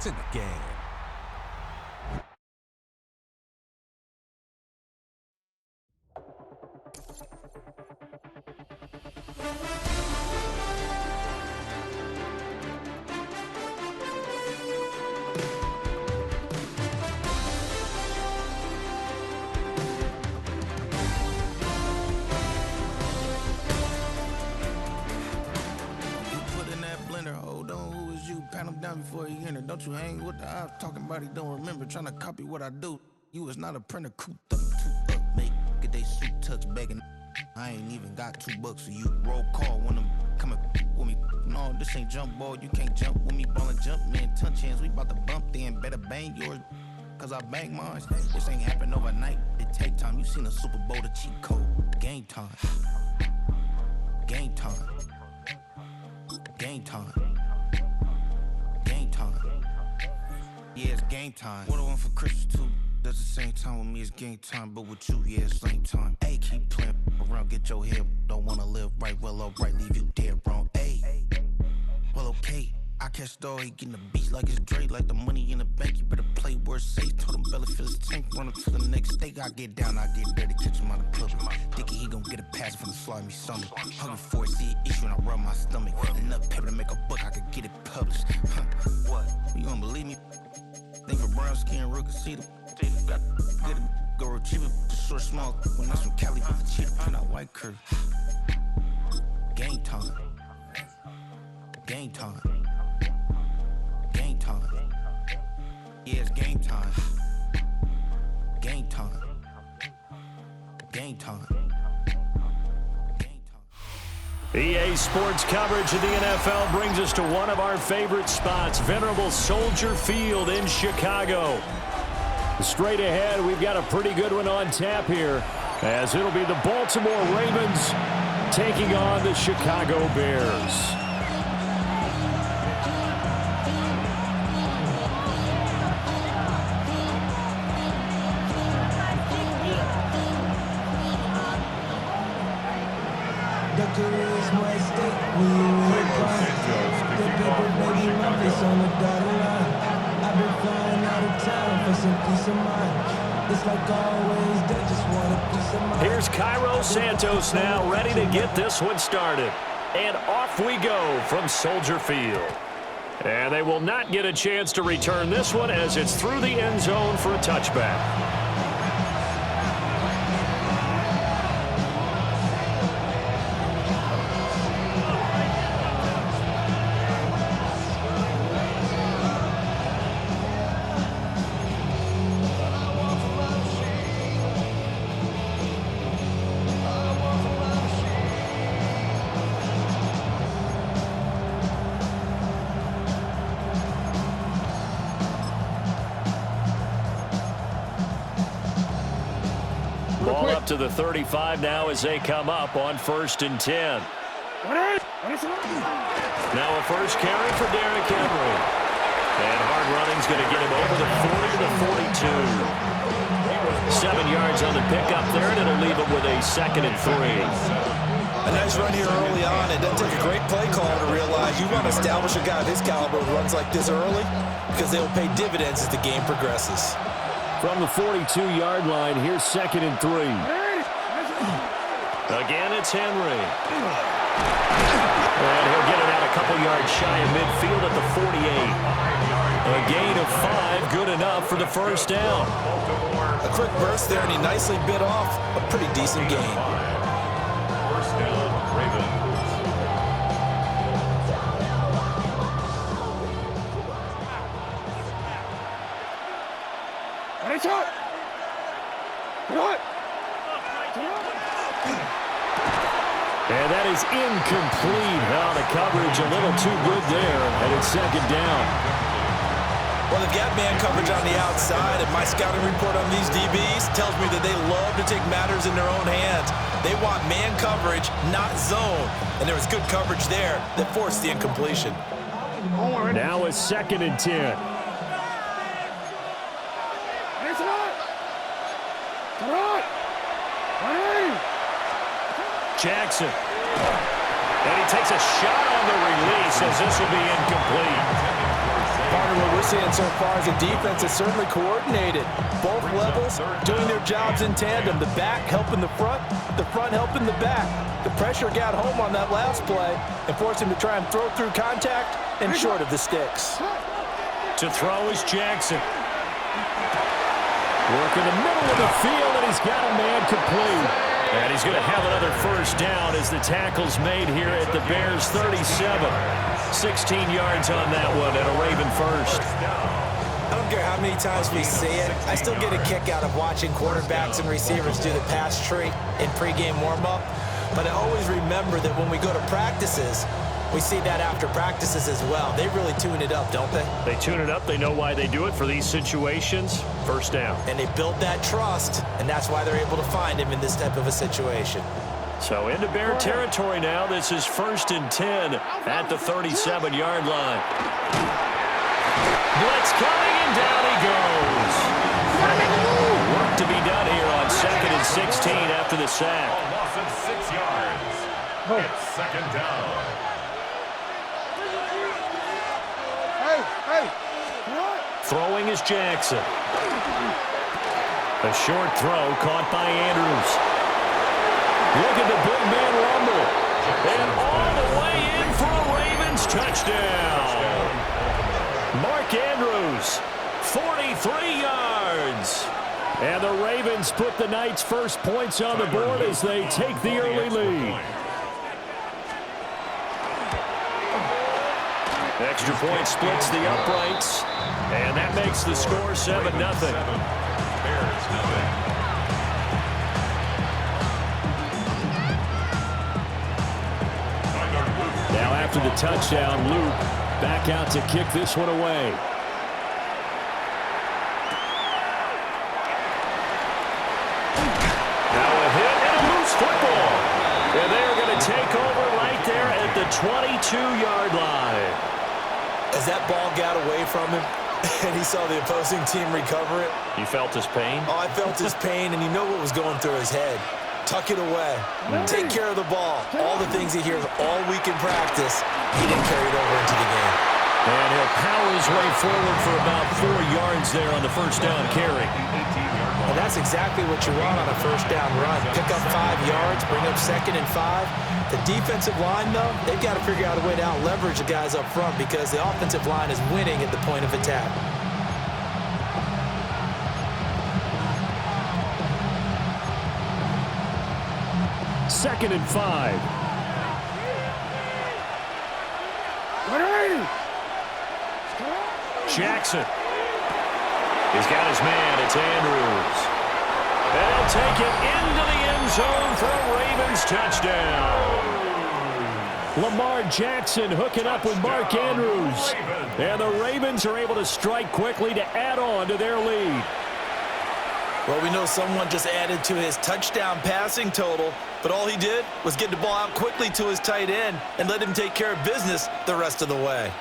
in the game. Pat him down before he enter. Don't you hang with the ops talking about he don't remember. Trying to copy what I do. You is not a printer. Cooped up, too up, make get they suit tucks begging. I ain't even got $2, so you roll call when I'm coming with me. No, this ain't jump ball. You can't jump with me. Ballin' jump, man. Touch hands. We bout to bump then. Better bang yours, cause I bang mine. This ain't happen overnight. It take time. You seen a Super Bowl, the cheat code. Game time. Game time. Game time. Game time. Yeah, it's game time. What I want for Christmas too. That's the same time with me, it's game time. But with you, yeah, it's same time. Ayy, keep playing around, get your head. Don't wanna live right, well, alright, leave you dead wrong. Ayy, well, okay. I catch the dog, he getting the beats like it's Dre. Like the money in the bank, you better play where it's safe. Told him Bella fill his tank, run him to the next steak. I get down, I get dirty, catch him on the public. Thinking he gon' get a pass from the slimy stomach. Hungry for it, see an issue and I rub my stomach. Enough paper to make a book, I could get it published. What? You don't believe me? Think for brown skin, real can see the got good go retrieve it, just short small. When I'm from Cali, with the cheetah print out white curve. Game time. Game time. Game time. Yeah, it's game time. Game time. Game time. EA Sports coverage of the NFL brings us to one of our favorite spots, venerable Soldier Field in Chicago. Straight ahead, we've got a pretty good one on tap here, as it'll be the Baltimore Ravens taking on the Chicago Bears. Here's Cairo Santos now, ready to get this one started. And off we go from Soldier Field. And they will not get a chance to return this one as it's through the end zone for a touchback. Ball up to the 35 now as they come up on 1st and 10. Now a first carry for Derrick Henry. And hard running's going to get him over the 40 to the 42. 7 yards on the pickup there, and it'll leave him with a 2nd and 3. A nice run here early on. It doesn't take a great play call to realize you want to establish a guy of his caliber who runs like this early because they will pay dividends as the game progresses. From the 42-yard line, here's 2nd and 3. Again, it's Henry. And he'll get it out a couple yards shy of midfield at the 48. A gain of 5, good enough for the first down. A quick burst there, and he nicely bit off a pretty decent gain. First down, Ravens. And that is incomplete. Now the coverage a little too good there, and it's 2nd down. Well, they've got man coverage on the outside, and my scouting report on these DBs tells me that they love to take matters in their own hands. They want man coverage, not zone. And there was good coverage there that forced the incompletion. Now it's 2nd and 10. Jackson. And he takes a shot on the release as this will be incomplete. Partner, what we're seeing so far is a defense is certainly coordinated. Both levels doing their jobs in tandem. The back helping the front helping the back. The pressure got home on that last play and forced him to try and throw through contact and short of the sticks. To throw is Jackson. Work in the middle of the field, and he's got a man complete. And he's going to have another first down as the tackle's made here at the Bears 37. 16 yards on that one and a Raven first. I don't care how many times we see it. I still get a kick out of watching quarterbacks and receivers do the pass tree in pregame warm-up. But I always remember that when we go to practices, we see that after practices as well. They really tune it up, don't they? They tune it up. They know why they do it for these situations. First down. And they build that trust, and that's why they're able to find him in this type of a situation. So into Bear territory now. This is 1st and 10 at the 37-yard line. Blitz coming, and down he goes. Work to be done here on 2nd and 16 after the sack. A loss of 6 yards. It's 2nd down. Throwing is Jackson. A short throw caught by Andrews. Look at the big man rumble. And all the way in for a Ravens touchdown. Mark Andrews, 43 yards. And the Ravens put the night's first points on the board as they take the early lead. Extra point splits the uprights, and that makes the score 7-0. Now after the touchdown, Luke back out to kick this one away. Now a hit and a loose football. And they are going to take over right there at the 22-yard line. As that ball got away from him and he saw the opposing team recover it. You felt his pain? Oh, I felt his pain, and you know what was going through his head. Tuck it away. Take care of the ball. All the things he hears all week in practice, he didn't carry it over into the game. And he'll power his way forward for about 4 yards there on the first down carry. And that's exactly what you want on a first down run. Pick up 5 yards, bring up 2nd and 5. The defensive line, though, they've got to figure out a way to out-leverage the guys up front because the offensive line is winning at the point of attack. Second and 5. Jackson. He's got his man. It's Andrews. They'll take it into the end zone for a Ravens touchdown. Lamar Jackson hooking up with Mark Andrews. And the Ravens are able to strike quickly to add on to their lead. Well, we know someone just added to his touchdown passing total, but all he did was get the ball out quickly to his tight end and let him take care of business the rest of the way.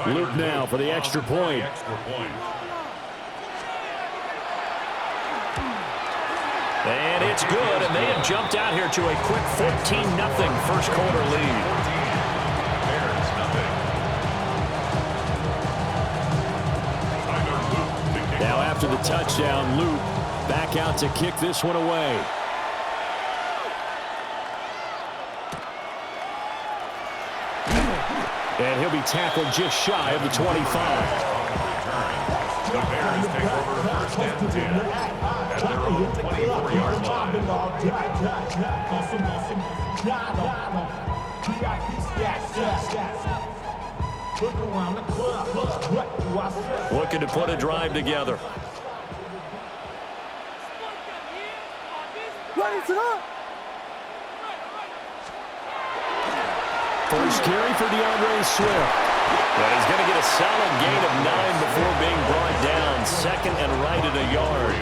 Luke now for the extra point. And it's good, and they have jumped out here to a quick 14-0 first quarter lead. Now after the touchdown, Luke back out to kick this one away. And he'll be tackled just shy of the 25. The Bears take over first and 10 at their own 24-yard line. Looking to put a drive together. First carry for DeAndre Swift. But he's going to get a solid gain of 9 before being brought down. 2nd and right at a yard.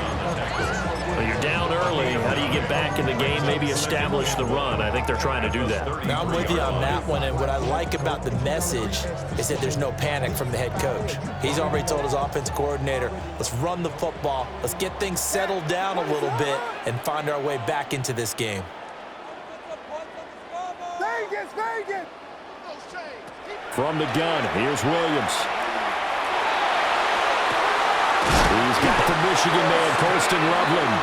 Well, you're down early. How do you get back in the game? Maybe establish the run. I think they're trying to do that. Now, I'm with you on that one, and what I like about the message is that there's no panic from the head coach. He's already told his offense coordinator, let's run the football, let's get things settled down a little bit, and find our way back into this game. From the gun, here's Williams. He's got the Michigan man, Colston Loveland.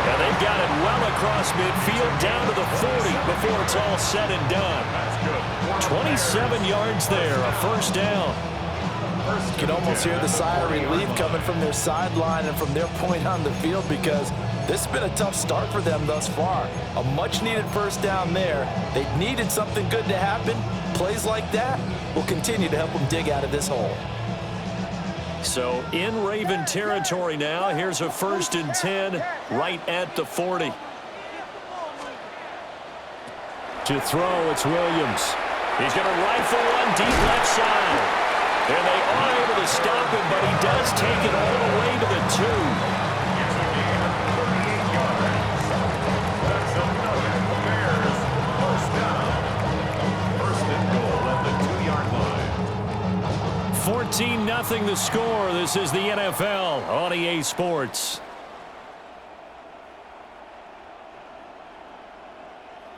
And they've got it well across midfield, down to the 40 before it's all said and done. 27 yards there, a first down. You can almost hear the sigh of relief coming from their sideline and from their point on the field, because this has been a tough start for them thus far. A much-needed first down there. They needed something good to happen. Plays like that will continue to help them dig out of this hole. So in Raven territory now. Here's a 1st and 10 right at the 40. To throw, it's Williams. He's going to rifle one deep left side. And they are able to stop him, but he does take it all the way to the 2. That's another Bears first down. First and goal at the 2-yard line. 14-0 the score. This is the NFL on EA Sports.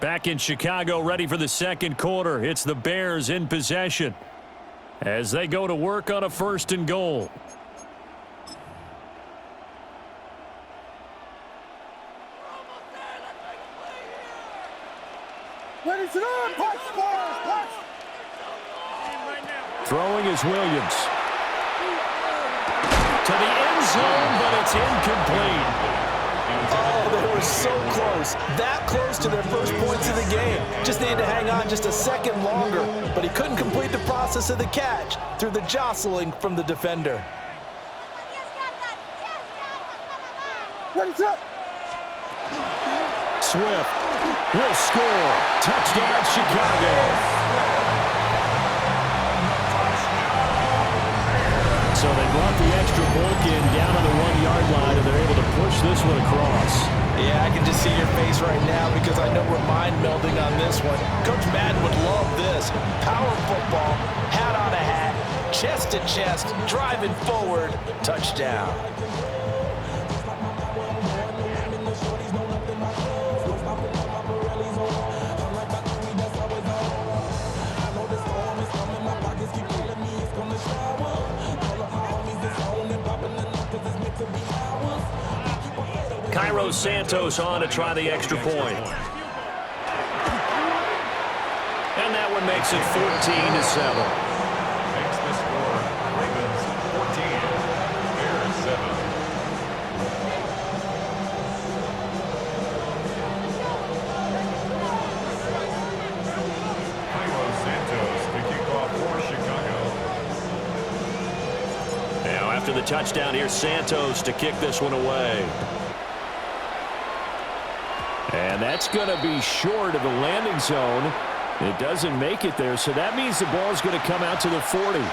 Back in Chicago, ready for the second quarter. It's the Bears in possession as they go to work on a 1st and goal. Throwing is Williams. To the end zone, but it's incomplete. Oh, they were so close. That close to their first points of the game. Just needed to hang on just a second longer, but he couldn't complete the process of the catch through the jostling from the defender. Swift will score. Touchdown, Chicago. So they brought the extra bulk in down on the 1-yard line, and they're able to push this one across. Yeah, I can just see your face right now because I know we're mind melding on this one. Coach Madden would love this. Power football, hat on a hat, chest to chest, driving forward, touchdown. Cairo Santos on to try the extra point. And that one makes it 14-7. Makes the score Ravens 14, Bears 7. Cairo Santos to kick off for Chicago. Now after the touchdown, here's Santos to kick this one away. And that's going to be short of the landing zone. It doesn't make it there, so that means the ball is going to come out to the 40.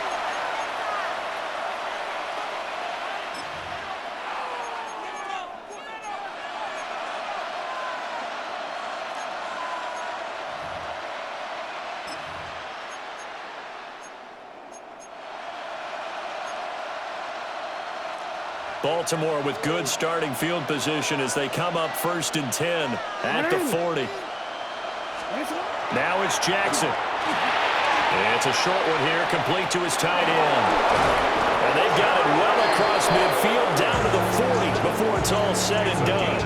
Baltimore with good starting field position as they come up 1st and 10 at the 40. Now it's Jackson. It's a short one here, complete to his tight end. And they've got it well across midfield, down to the 40 before it's all said and done.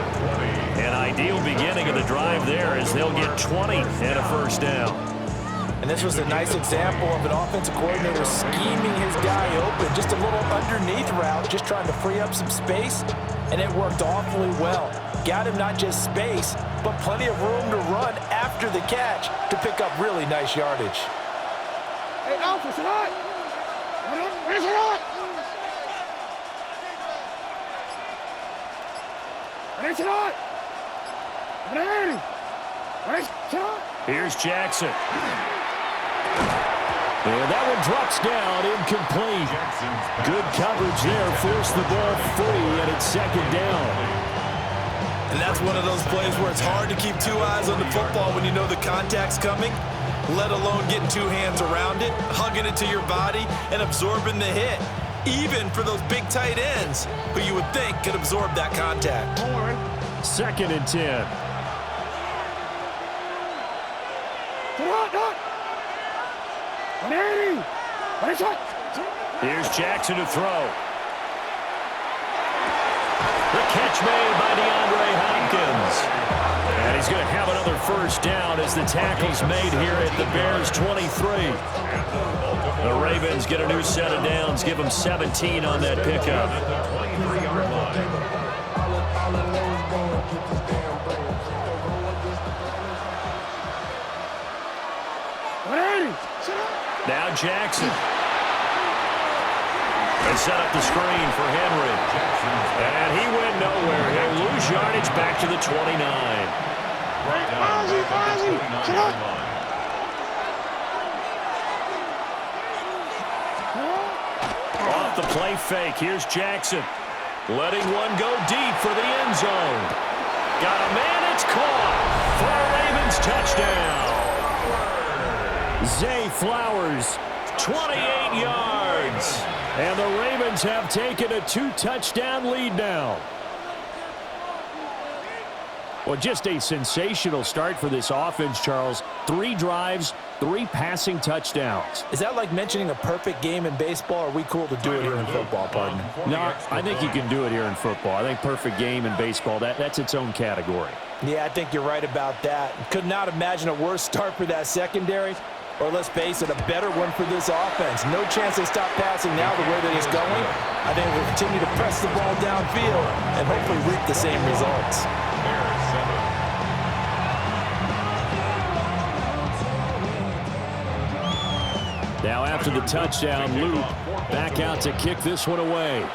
An ideal beginning of the drive there as they'll get 20 and a first down. And this was a nice example of an offensive coordinator scheming his guy open. Just a little underneath route, just trying to free up some space, and it worked awfully well. Got him not just space, but plenty of room to run after the catch to pick up really nice yardage. Hey, Alpha, it's hot! It's hot! It's hot! It's hot! Here's Jackson. And that one drops down, incomplete. Good coverage there, forced the ball free, and it's 2nd down. And that's one of those plays where it's hard to keep 2 eyes on the football when you know the contact's coming, let alone getting 2 hands around it, hugging it to your body, and absorbing the hit, even for those big tight ends who you would think could absorb that contact. 2nd and 10. 180. Ready, shot. Here's Jackson to throw. The catch made by DeAndre Hopkins. And he's going to have another first down as the tackle's made here at the Bears 23. The Ravens get a new set of downs, give them 17 on that pickup. Now Jackson. They set up the screen for Henry. And he went nowhere. He'll lose yardage back to the 29. Off the play fake. Here's Jackson. Letting one go deep for the end zone. Got a man. It's caught for a Ravens touchdown. Zay Flowers, 28 yards. And the Ravens have taken a 2-touchdown lead now. Well, just a sensational start for this offense, Charles. 3 drives, 3 passing touchdowns. Is that like mentioning a perfect game in baseball, or are we cool to do it here in football, partner? No, I think you can do it here in football. I think perfect game in baseball, that's its own category. Yeah, I think you're right about that. Could not imagine a worse start for that secondary. Or let's face it, a better one for this offense. No chance they stop passing now the way that it's going. I think we'll continue to press the ball downfield and hopefully reap the same results. Now after the touchdown, Luke back out to kick this one away.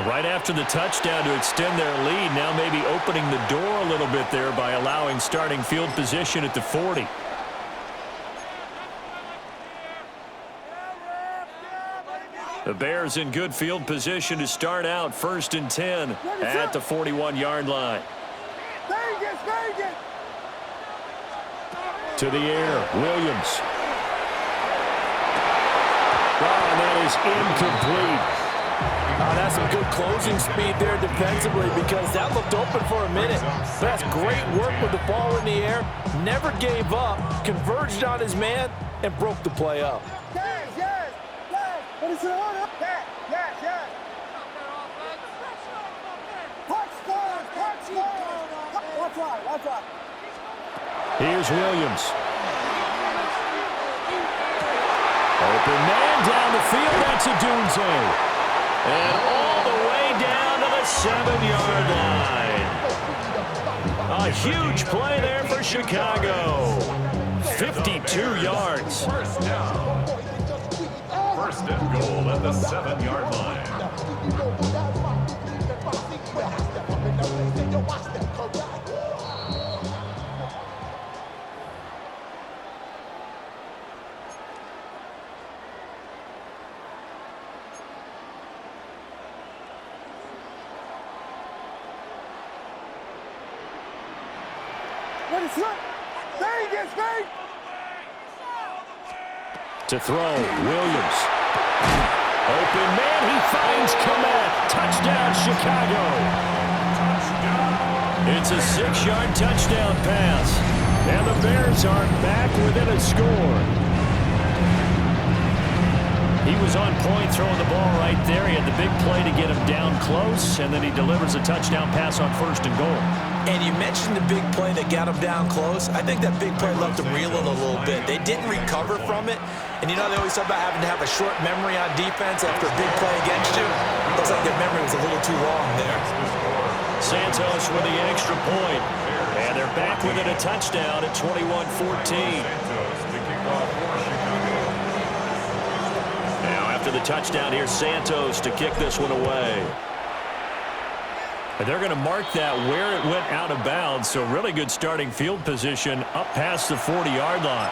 Right after the touchdown to extend their lead, now maybe opening the door a little bit there by allowing starting field position at the 40. The Bears in good field position to start out 1st and 10 at the 41-yard line. To the air, Williams. Oh, and that is incomplete. That's some good closing speed there defensively, because that looked open for a minute. That's great work with the ball in the air. Never gave up, converged on his man, and broke the play up. Here's Williams. Open man down the field. That's a Dunze. And all the way down to the 7-yard line. A huge play there for Chicago. 52 yards. First down. First and goal at the 7-yard line. To throw, Williams. Open man, he finds Komet. Touchdown, Chicago. It's a 6-yard touchdown pass. And the Bears are back within a score. He was on point throwing the ball right there. He had the big play to get him down close, and then he delivers a touchdown pass on 1st and goal. And you mentioned the big play that got him down close. I think that big play left him reeling a little bit. They didn't recover from it. And you know, they always talk about having to have a short memory on defense after a big play against you. Looks like their memory was a little too long there. Santos with the extra point. And they're back within a touchdown at 21-14. Now after the touchdown, here's Santos to kick this one away. And they're going to mark that where it went out of bounds. So really good starting field position up past the 40-yard line.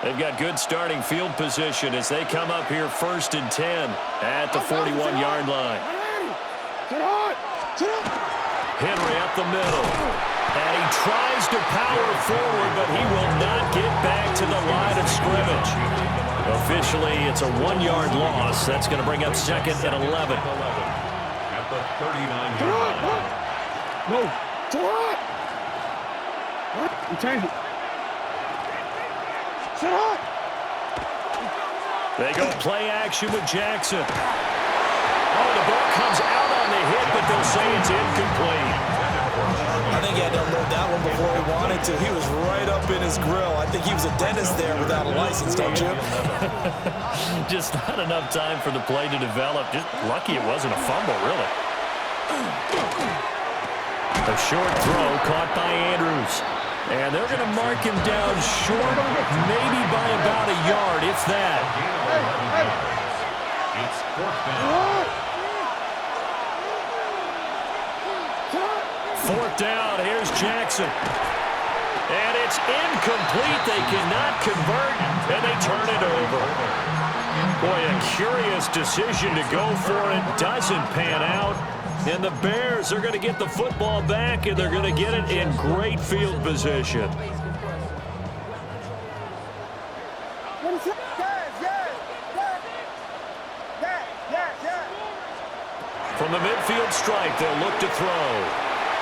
They've got good starting field position as they come up here 1st and 10 at the 41-yard line. Henry up the middle. And he tries to power forward, but he will not get back to the line of scrimmage. Officially, it's a 1-yard loss. That's going to bring up second and 11. At the 39-yard line. No. It's a lot. You change it. Sit hot. They go play action with Jackson. Oh, the ball comes out on the hit, but they'll say it's incomplete. I think he had to unload that one before he wanted to. He was right up in his grill. I think he was a dentist there without a license, don't you? Just not enough time for the play to develop. Just lucky it wasn't a fumble, really. A short throw caught by Andrews. And they're going to mark him down short, maybe by about a yard, if that. It's fourth down. Fourth down, here's Jackson. And it's incomplete. They cannot convert, and they turn it over. Boy, a curious decision to go for it. Doesn't pan out. And the Bears are going to get the football back, and they're going to get it in great field position. From the midfield stripe, they'll look to throw.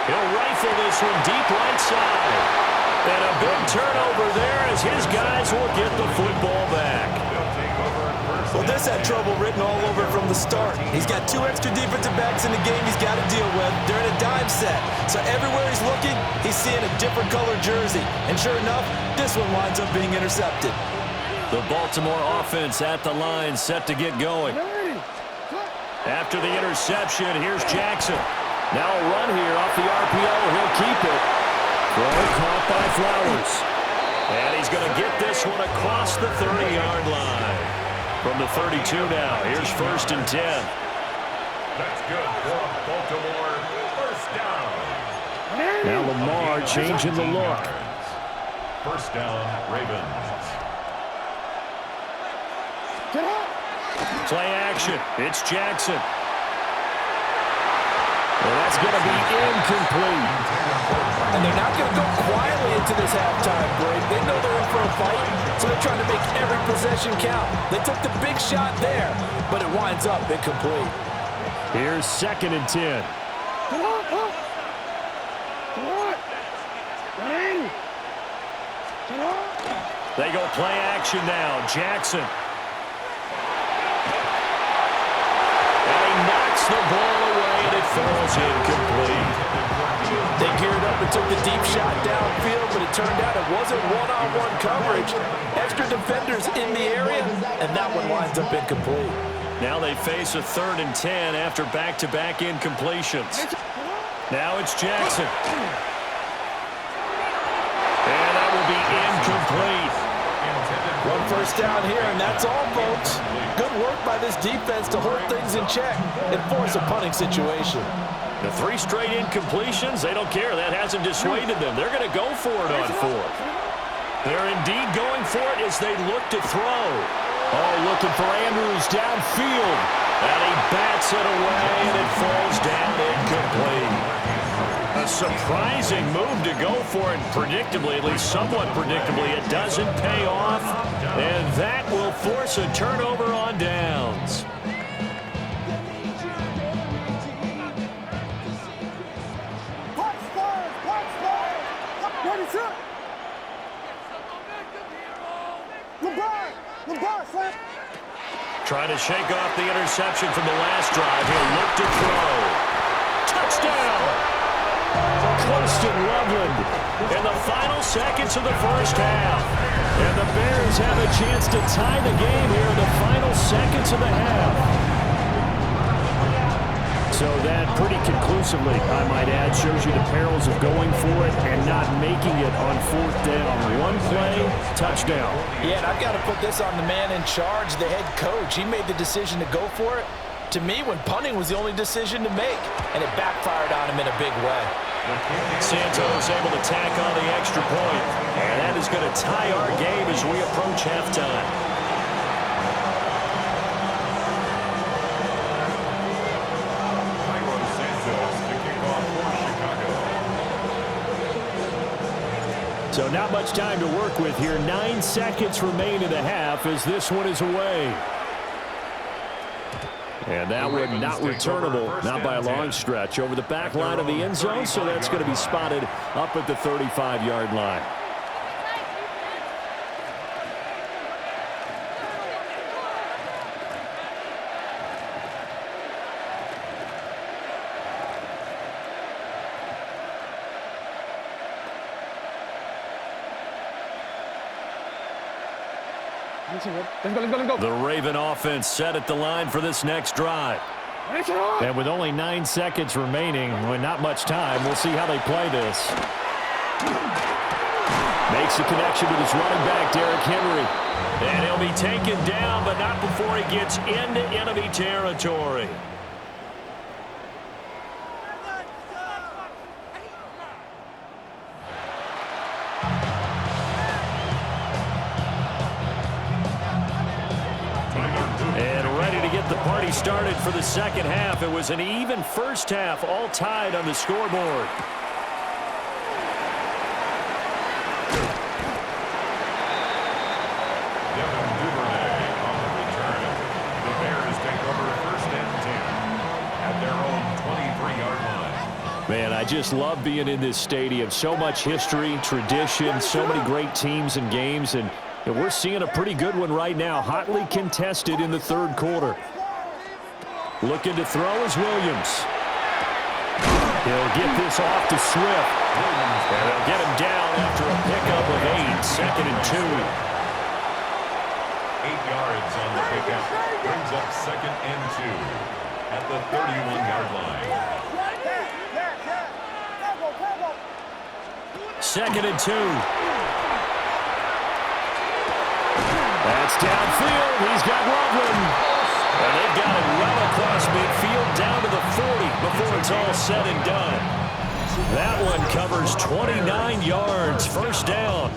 He'll rifle this one deep right side. And a big turnover there as his guys will get the football back. Well, this had trouble written all over it from the start. He's got 2 extra defensive backs in the game he's got to deal with. They're in a dime set. So everywhere he's looking, he's seeing a different color jersey. And sure enough, this one winds up being intercepted. The Baltimore offense at the line, set to get going. After the interception, here's Jackson. Now a run here off the RPO. He'll keep it. Throw caught by Flowers. And he's going to get this one across the 30-yard line. From the 32 now, here's first and 10. That's good for Baltimore. First down. Now Lamar changing the look. First down, Ravens. Play action. It's Jackson. Well, that's going to be incomplete. And they're not going to go quietly into this halftime break. They know they're in for a fight, so they're trying to make every possession count. They took the big shot there, but it winds up incomplete. Here's second and 10. They go play action now. Jackson. And he knocks the ball away, and it falls incomplete. They geared up and took the deep shot downfield, but it turned out it wasn't one-on-one coverage. Extra defenders in the area, and that one winds up incomplete. Now they face a 3rd and 10 after back-to-back incompletions. Now it's Jackson. And that will be incomplete. One first down here, and that's all, folks. Good work by this defense to hold things in check and force a punting situation. The 3 straight incompletions, they don't care. That hasn't dissuaded them. They're going to go for it on 4th. They're indeed going for it as they look to throw. Oh, looking for Andrews downfield. And he bats it away, and it falls down incomplete. A surprising move to go for it, predictably, at least somewhat predictably. It doesn't pay off, and that will force a turnover on downs. Trying to shake off the interception from the last drive. He'll look to throw. Touchdown! Closton Loveland in the final seconds of the first half. And the Bears have a chance to tie the game here in the final seconds of the half. So that pretty conclusively, I might add, shows you the perils of going for it and not making it on 4th down. One play, touchdown. Yeah, and I've got to put this on the man in charge, the head coach. He made the decision to go for it. To me, when punting was the only decision to make, and it backfired on him in a big way. Santos able to tack on the extra point, and that is going to tie our game as we approach halftime. So not much time to work with here. 9 seconds remain in the half as this one is away. And that one not returnable, not by a long stretch. Over the back line of the end zone, so that's going to be spotted up at the 35-yard line. Let's go. The Raven offense set at the line for this next drive. And with only 9 seconds remaining, with not much time, we'll see how they play this. Makes the connection with his running back, Derrick Henry. And he'll be taken down, but not before he gets into enemy territory. The party started for the second half. It was an even first half, all tied on the scoreboard. The Bears take over first and 10 at their own 23-yard line. Man, I just love being in this stadium. So much history, tradition, so many great teams and games, and we're seeing a pretty good one right now, hotly contested in the third quarter. Looking to throw is Williams. He'll get this off to Swift. And they'll get him down after a pickup of 8, second and 2. 8 yards on the pickup. Brings up second and 2 at the 31-yard line. Second and 2. That's downfield. He's got Loveland. And they've got it well across midfield down to the 40 before it's all said and done. That one covers 29 yards, first down.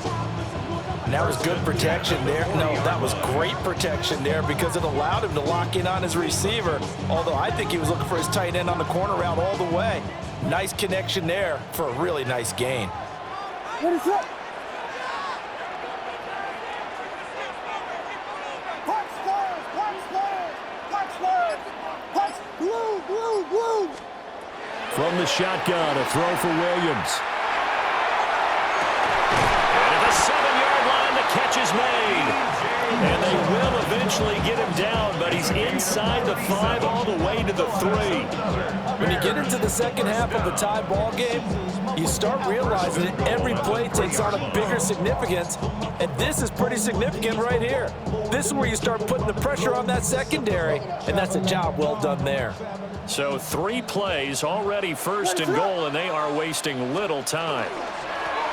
And that was good protection there. No, that was great protection there because it allowed him to lock in on his receiver. Although I think he was looking for his tight end on the corner route all the way. Nice connection there for a really nice gain. What is that? From the shotgun, a throw for Williams. And at the 7-yard line, the catch is made. And they will eventually get him down, but he's inside the 5 all the way to the 3. When you get into the second half of a tie ball game, you start realizing that every play takes on a bigger significance, and this is pretty significant right here. This is where you start putting the pressure on that secondary, and that's a job well done there. So 3 plays, already first and goal, and they are wasting little time.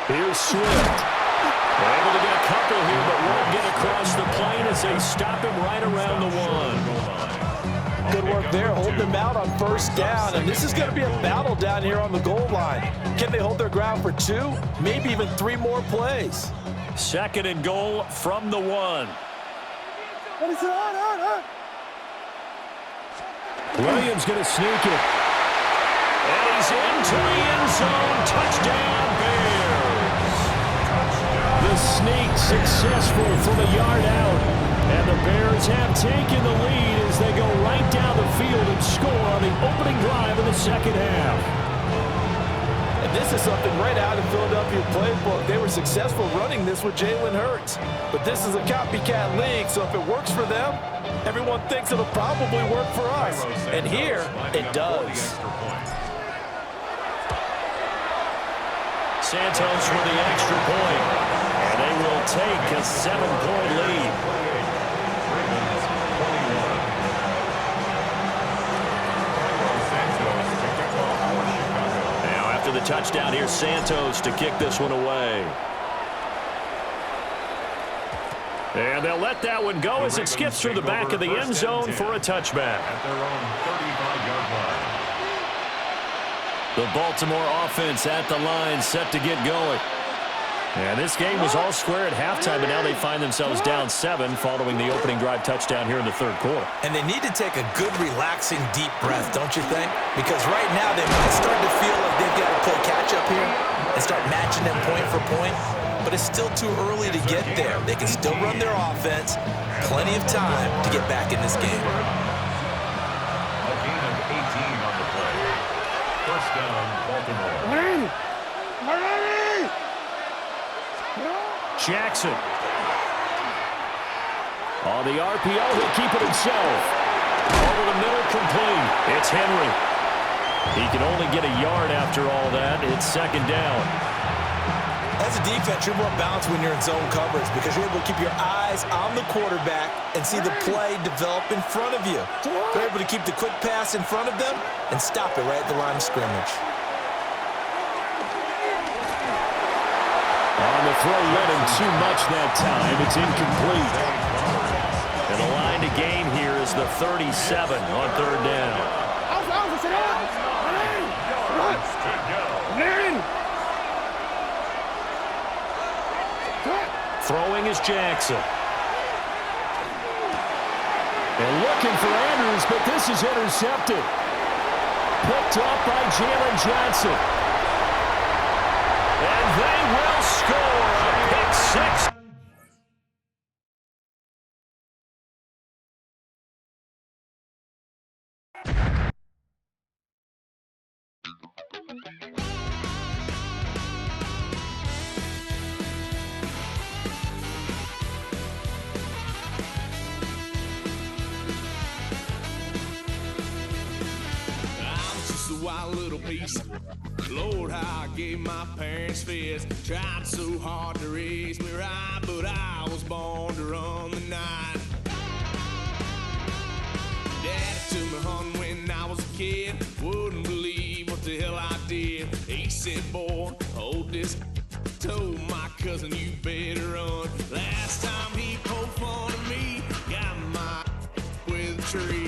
Here's Swift. They're able to get a couple here, but won't get across the plane as they stop him right around the 1. Good work there, holding them out on first down, and this is going to be a battle down here on the goal line. Can they hold their ground for 2, maybe even 3 more plays? Second and goal from the 1. What is it? Williams going to sneak it. And he's into the end zone. Touchdown, Bears. The sneak successful from a yard out. And the Bears have taken the lead as they go right down the field and score on the opening drive of the second half. And this is something right out of Philadelphia playbook. They were successful running this with Jalen Hurts. But this is a copycat league, so if it works for them, everyone thinks it'll probably work for us. And here, it does. Santos for the extra point. And they will take a 7-point lead. The touchdown here, Santos to kick this one away. And they'll let that one go as it skips through the back of the end zone for a touchback. At their own 35-yard line. The Baltimore offense at the line, set to get going. And this game was all square at halftime, but now they find themselves down 7 following the opening drive touchdown here in the third quarter. And they need to take a good, relaxing, deep breath, don't you think? Because right now they might start to feel like they've got to play catch-up here and start matching them point for point. but it's still too early to get there. They can still run their offense. Plenty of time to get back in this game. A gain of 18 on the play. First down, Baltimore. Jackson. On the RPO, he'll keep it himself. Over the middle, complete. It's Henry. He can only get a yard after all that. It's second down. As a defense, you're more balanced when you're in zone coverage because you're able to keep your eyes on the quarterback and see the play develop in front of you. You're able to keep the quick pass in front of them and stop it right at the line of scrimmage. On the throw, led him too much that time. It's incomplete. And the line to gain here is the 37 on third down. Throwing is Jackson. And looking for Andrews, but this is intercepted. Picked up by Jalen Johnson. And they will score a pick six. Wild little piece. Lord, how I gave my parents fist. Tried so hard to raise me right, but I was born to run the night. Daddy took me hunting when I was a kid. Wouldn't believe what the hell I did. He said, boy, hold this. Told my cousin, you better run. Last time he poked fun of me, got my with a tree.